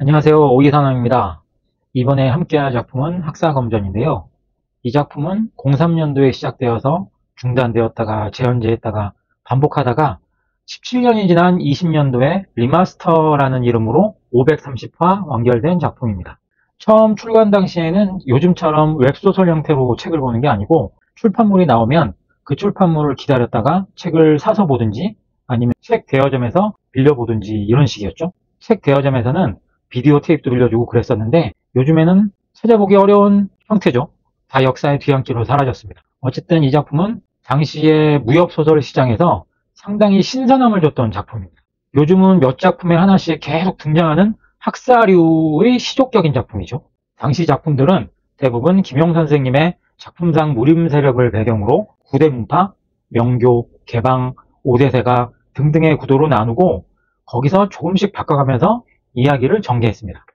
안녕하세요. 오이산호입니다. 이번에 함께할 작품은 학사검전인데요. 이 작품은 03년도에 시작되어서 중단되었다가 재연재했다가 반복하다가 17년이 지난 20년도에 리마스터라는 이름으로 530화 완결된 작품입니다. 처음 출간 당시에는 요즘처럼 웹소설 형태로 책을 보는 게 아니고 출판물이 나오면 그 출판물을 기다렸다가 책을 사서 보든지 아니면 책 대여점에서 빌려보든지 이런 식이었죠. 책 대여점에서는 비디오 테이프도 빌려주고 그랬었는데 요즘에는 찾아보기 어려운 형태죠. 다 역사의 뒤안길로 사라졌습니다. 어쨌든 이 작품은 당시의 무협소설 시장에서 상당히 신선함을 줬던 작품입니다. 요즘은 몇 작품에 하나씩 계속 등장하는 학사류의 시족적인 작품이죠. 당시 작품들은 대부분 김용 선생님의 작품상 무림 세력을 배경으로 구대문파, 명교, 개방, 오대세가 등등의 구도로 나누고 거기서 조금씩 바꿔가면서 이야기를 전개했습니다.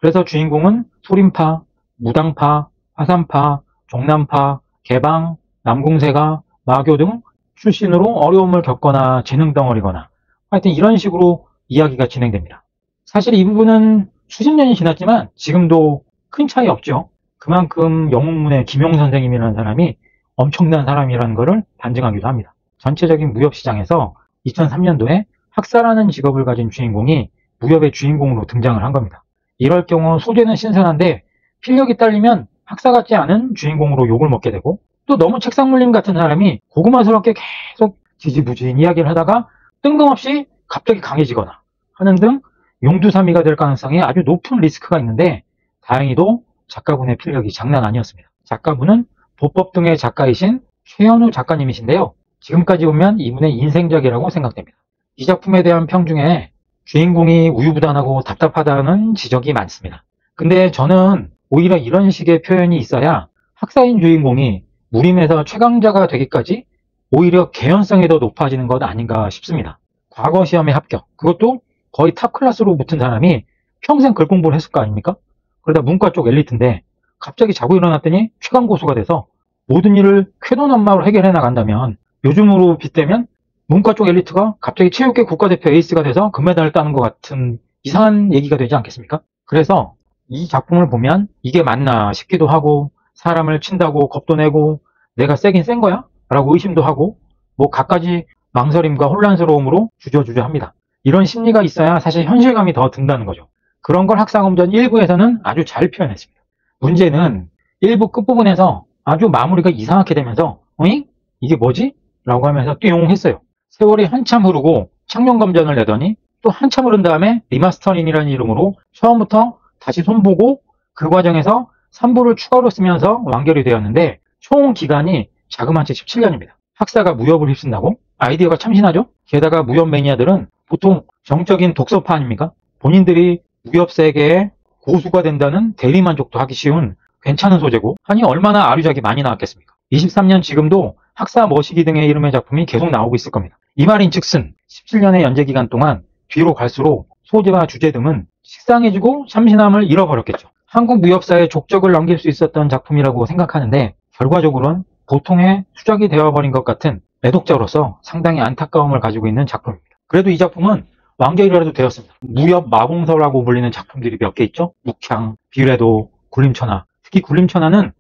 그래서 주인공은 소림파, 무당파, 화산파, 종남파, 개방, 남궁세가, 마교 등 출신으로 어려움을 겪거나 재능덩어리거나 하여튼 이런 식으로 이야기가 진행됩니다. 사실 이 부분은 수십 년이 지났지만 지금도 큰 차이 없죠. 그만큼 영웅문의 김용 선생님이라는 사람이 엄청난 사람이라는 것을 반증하기도 합니다. 전체적인 무협시장에서 2003년도에 학사라는 직업을 가진 주인공이 무협의 주인공으로 등장을 한 겁니다. 이럴 경우 소재는 신선한데 필력이 딸리면 학사 같지 않은 주인공으로 욕을 먹게 되고 또 너무 책상물림 같은 사람이 고구마스럽게 계속 지지부진 이야기를 하다가 뜬금없이 갑자기 강해지거나 하는 등 용두사미가 될 가능성이 아주 높은 리스크가 있는데 다행히도 작가분의 필력이 장난 아니었습니다. 작가분은 보법 등의 작가이신 최현우 작가님이신데요. 지금까지 보면 이분의 인생작이라고 생각됩니다. 이 작품에 대한 평 중에 주인공이 우유부단하고 답답하다는 지적이 많습니다. 근데 저는 오히려 이런 식의 표현이 있어야 학사인 주인공이 무림에서 최강자가 되기까지 오히려 개연성이 더 높아지는 것 아닌가 싶습니다. 과거 시험에 합격, 그것도 거의 탑 클래스로 붙은 사람이 평생 글 공부를 했을 거 아닙니까? 그러다 문과 쪽 엘리트인데 갑자기 자고 일어났더니 최강 고수가 돼서 모든 일을 쾌도난마로 해결해 나간다면 요즘으로 빗대면 문과 쪽 엘리트가 갑자기 체육계 국가대표 에이스가 돼서 금메달을 따는 것 같은 이상한 얘기가 되지 않겠습니까? 그래서 이 작품을 보면 이게 맞나 싶기도 하고 사람을 친다고 겁도 내고 내가 세긴 센 거야? 라고 의심도 하고 뭐 갖가지 망설임과 혼란스러움으로 주저주저합니다. 이런 심리가 있어야 사실 현실감이 더 든다는 거죠. 그런 걸 학사검전 1부에서는 아주 잘 표현했습니다. 문제는 1부 끝부분에서 아주 마무리가 이상하게 되면서 어잉? 이게 뭐지? 라고 하면서 띵 했어요. 세월이 한참 흐르고 창룡검전을 내더니 또 한참 흐른 다음에 리마스터링이라는 이름으로 처음부터 다시 손보고 그 과정에서 3부를 추가로 쓰면서 완결이 되었는데 총 기간이 자그마치 17년입니다. 학사가 무협을 휩쓴다고? 아이디어가 참신하죠? 게다가 무협 매니아들은 보통 정적인 독서파 아닙니까? 본인들이 무협 세계의 고수가 된다는 대리만족도 하기 쉬운 괜찮은 소재고 아니 얼마나 아류작이 많이 나왔겠습니까? 23년 지금도 학사 머시기 등의 이름의 작품이 계속 나오고 있을 겁니다. 이 말인 즉슨 17년의 연재기간 동안 뒤로 갈수록 소재와 주제 등은 식상해지고 참신함을 잃어버렸겠죠. 한국 무협사에 족적을 남길 수 있었던 작품이라고 생각하는데 결과적으로는 보통의 수작이 되어버린 것 같은 애독자로서 상당히 안타까움을 가지고 있는 작품입니다. 그래도 이 작품은 완결이라도 되었습니다. 무협 마공서라고 불리는 작품들이 몇 개 있죠. 묵향, 비례도, 굴림천하. 특히 굴림천하는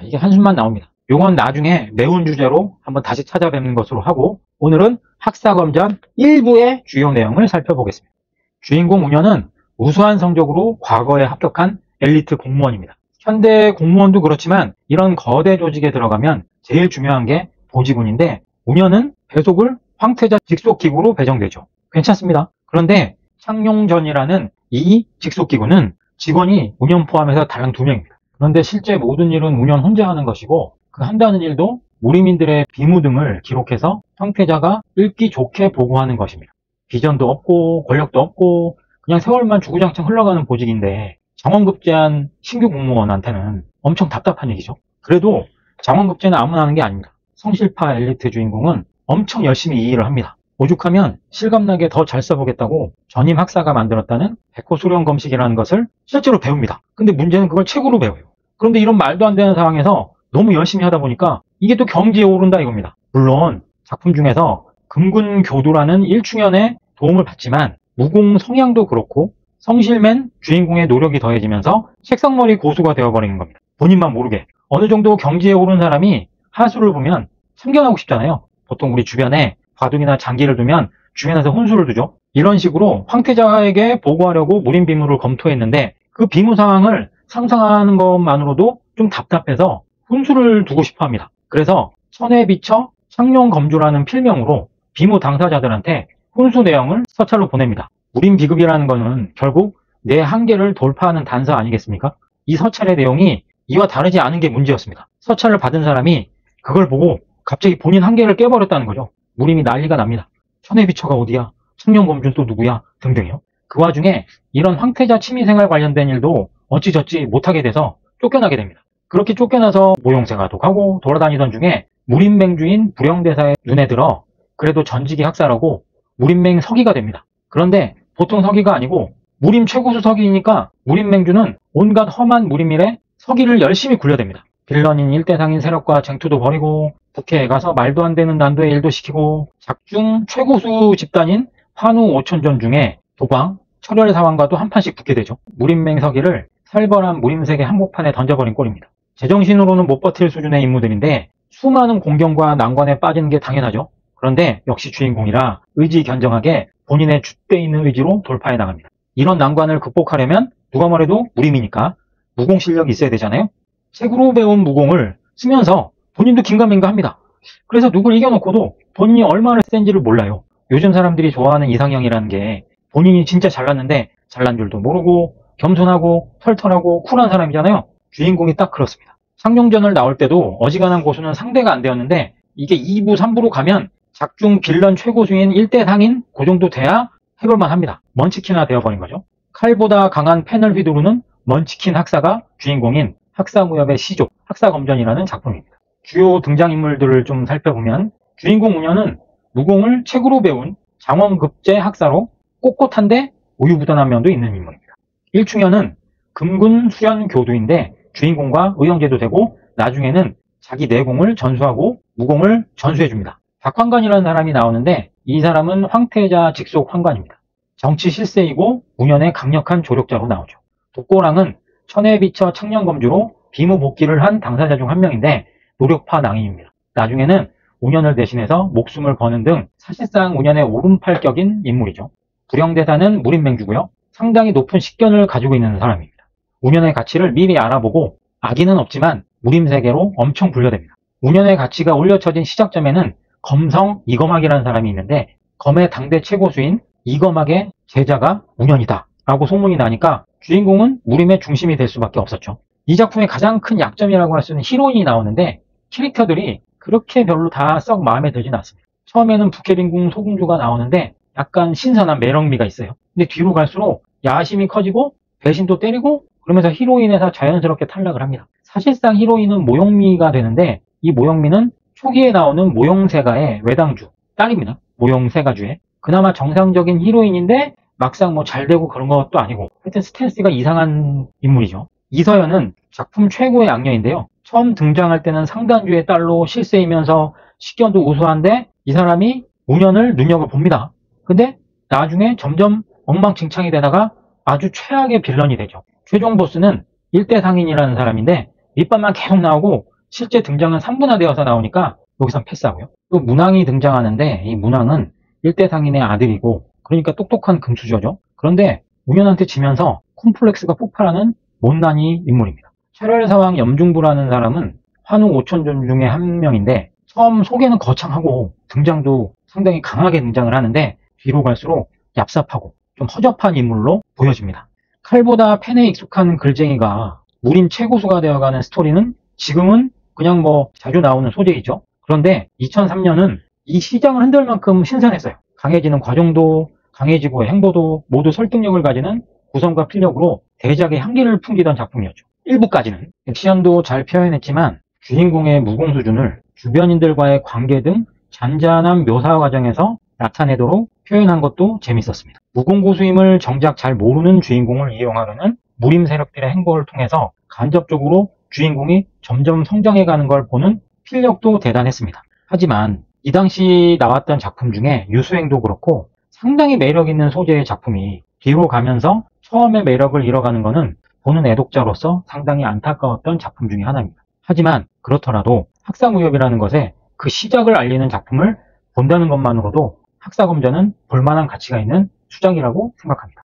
이게 한숨만 나옵니다. 요건 나중에 매운 주제로 한번 다시 찾아뵙는 것으로 하고 오늘은 학사검전 1부의 주요 내용을 살펴보겠습니다. 주인공 우녀는 우수한 성적으로 과거에 합격한 엘리트 공무원입니다. 현대 공무원도 그렇지만 이런 거대 조직에 들어가면 제일 중요한 게 보직운인데 우녀는 배속을 황태자 직속기구로 배정되죠. 괜찮습니다. 그런데 창룡전이라는 이 직속기구는 직원이 운영 포함해서 단 2명입니다. 그런데 실제 모든 일은 운영 혼자 하는 것이고 그 한다는 일도 무림인들의 비무 등을 기록해서 황태자가 읽기 좋게 보고하는 것입니다. 비전도 없고 권력도 없고 그냥 세월만 주구장창 흘러가는 보직인데 장원급제한 신규 공무원한테는 엄청 답답한 얘기죠. 그래도 장원급제는 아무나 하는 게 아닙니다. 성실파 엘리트 주인공은 엄청 열심히 이 일을 합니다. 오죽하면 실감나게 더 잘 써보겠다고 전임 학사가 만들었다는 백호수령검식이라는 것을 실제로 배웁니다. 근데 문제는 그걸 책으로 배워요. 그런데 이런 말도 안 되는 상황에서 너무 열심히 하다 보니까 이게 또 경지에 오른다 이겁니다. 물론 작품 중에서 금군교도라는 일충현의 도움을 받지만 무공 성향도 그렇고 성실맨 주인공의 노력이 더해지면서 색성머리 고수가 되어버리는 겁니다. 본인만 모르게. 어느 정도 경지에 오른 사람이 하수를 보면 참견하고 싶잖아요. 보통 우리 주변에 바둑이나 장기를 두면 주변에서 혼수를 두죠. 이런 식으로 황태자에게 보고하려고 무림 비무를 검토했는데 그 비무 상황을 상상하는 것만으로도 좀 답답해서 혼수를 두고 싶어 합니다. 그래서 천에 비쳐 창룡검주라는 필명으로 비무 당사자들한테 혼수 내용을 서찰로 보냅니다. 무림 비극이라는 거는 결국 내 한계를 돌파하는 단서 아니겠습니까? 이 서찰의 내용이 이와 다르지 않은 게 문제였습니다. 서찰을 받은 사람이 그걸 보고 갑자기 본인 한계를 깨버렸다는 거죠. 무림이 난리가 납니다. 천에 비쳐가 어디야? 창룡검주는 또 누구야? 등등이요. 그 와중에 이런 황태자 취미생활 관련된 일도 어찌저찌 못하게 돼서 쫓겨나게 됩니다. 그렇게 쫓겨나서 모용생활도 가고 돌아다니던 중에 무림맹주인 불영대사의 눈에 들어 그래도 전직이 학사라고 무림맹 서기가 됩니다. 그런데 보통 서기가 아니고 무림 최고수 서기이니까 무림맹주는 온갖 험한 무림일에 서기를 열심히 굴려댑니다. 빌런인 일대상인 세력과 쟁투도 벌이고 북해에 가서 말도 안 되는 난도의 일도 시키고 작중 최고수 집단인 환우 오천전 중에 도광, 철혈사왕과도 한판씩 붙게 되죠. 무림맹 서기를 살벌한 무림색의 한복판에 던져버린 꼴입니다. 제정신으로는 못 버틸 수준의 인물들인데 수많은 공경과 난관에 빠지는 게 당연하죠. 그런데 역시 주인공이라 의지견정하게 본인의 줏대 있는 의지로 돌파해 나갑니다. 이런 난관을 극복하려면 누가 뭐래도 무림이니까 무공 실력이 있어야 되잖아요. 책으로 배운 무공을 쓰면서 본인도 긴가민가합니다. 그래서 누굴 이겨놓고도 본인이 얼마나 센지를 몰라요. 요즘 사람들이 좋아하는 이상형이라는 게 본인이 진짜 잘났는데 잘난 줄도 모르고 겸손하고 털털하고 쿨한 사람이잖아요. 주인공이 딱 그렇습니다. 상룡전을 나올 때도 어지간한 고수는 상대가 안 되었는데 이게 2부, 3부로 가면 작중 빌런 최고수인 1대 상인 그 정도 돼야 해볼만 합니다. 먼치킨화 되어버린 거죠. 칼보다 강한 펜을 휘두르는 먼치킨 학사가 주인공인 학사무협의 시조, 학사검전이라는 작품입니다. 주요 등장인물들을 좀 살펴보면 주인공 운현은 무공을 책으로 배운 장원급제 학사로 꼿꼿한데 우유부단한 면도 있는 인물입니다. 일충현은 금군 수련 교두인데 주인공과 의형제도 되고 나중에는 자기 내공을 전수하고 무공을 전수해줍니다. 박환관이라는 사람이 나오는데 이 사람은 황태자 직속 환관입니다. 정치 실세이고 운현의 강력한 조력자로 나오죠. 독고랑은 천에 비쳐 창녕검주로 비무 복귀를 한 당사자 중 한 명인데 노력파 낭인입니다. 나중에는 운현을 대신해서 목숨을 거는 등 사실상 운현의 오른팔격인 인물이죠. 불영대사는 무림맹주고요. 상당히 높은 식견을 가지고 있는 사람입니다. 운현의 가치를 미리 알아보고 악의는 없지만 무림세계로 엄청 분류됩니다. 운현의 가치가 올려쳐진 시작점에는 검성 이검학이라는 사람이 있는데 검의 당대 최고수인 이검학의 제자가 운현이다 라고 소문이 나니까 주인공은 무림의 중심이 될 수밖에 없었죠. 이 작품의 가장 큰 약점이라고 할 수 있는 히로인이 나오는데 캐릭터들이 그렇게 별로 다 썩 마음에 들진 않습니다. 처음에는 북해린궁 소공주가 나오는데 약간 신선한 매력미가 있어요. 근데 뒤로 갈수록 야심이 커지고 배신도 때리고 그러면서 히로인에서 자연스럽게 탈락을 합니다. 사실상 히로인은 모용미가 되는데 이 모용미는 초기에 나오는 모용세가의 외당주, 딸입니다. 모용세가주의. 그나마 정상적인 히로인인데 막상 뭐 잘되고 그런 것도 아니고 하여튼 스탠스가 이상한 인물이죠. 이서연은 작품 최고의 악녀인데요. 처음 등장할 때는 상단주의 딸로 실세이면서 식견도 우수한데 이 사람이 운현을 눈여겨봅니다. 근데 나중에 점점 엉망진창이 되다가 아주 최악의 빌런이 되죠. 최종 보스는 1대 상인이라는 사람인데 밑밥만 계속 나오고 실제 등장은 3분화되어서 나오니까 여기선 패스하고요. 또 문왕이 등장하는데 이 문왕은 1대 상인의 아들이고 그러니까 똑똑한 금수저죠. 그런데 운현한테 지면서 콤플렉스가 폭발하는 못난이 인물입니다. 철혈사왕 염중부라는 사람은 환우 오천전 중에 한 명인데 처음 소개는 거창하고 등장도 상당히 강하게 등장을 하는데 뒤로 갈수록 얍삽하고 좀 허접한 인물로 보여집니다. 칼보다 펜에 익숙한 글쟁이가 무림 최고수가 되어가는 스토리는 지금은 그냥 뭐 자주 나오는 소재이죠. 그런데 2003년은 이 시장을 흔들 만큼 신선했어요. 강해지는 과정도 강해지고 행보도 모두 설득력을 가지는 구성과 필력으로 대작의 향기를 풍기던 작품이었죠. 1부까지는 액션도 잘 표현했지만 주인공의 무공 수준을 주변인들과의 관계 등 잔잔한 묘사 과정에서 나타내도록 표현한 것도 재밌었습니다. 무공고수임을 정작 잘 모르는 주인공을 이용하려는 무림 세력들의 행보를 통해서 간접적으로 주인공이 점점 성장해가는 걸 보는 필력도 대단했습니다. 하지만 이 당시 나왔던 작품 중에 유수행도 그렇고 상당히 매력 있는 소재의 작품이 뒤로 가면서 처음의 매력을 잃어가는 것은 보는 애독자로서 상당히 안타까웠던 작품 중에 하나입니다. 하지만 그렇더라도 학사무협이라는 것에 그 시작을 알리는 작품을 본다는 것만으로도 학사검전은 볼만한 가치가 있는 수작이라고 생각합니다.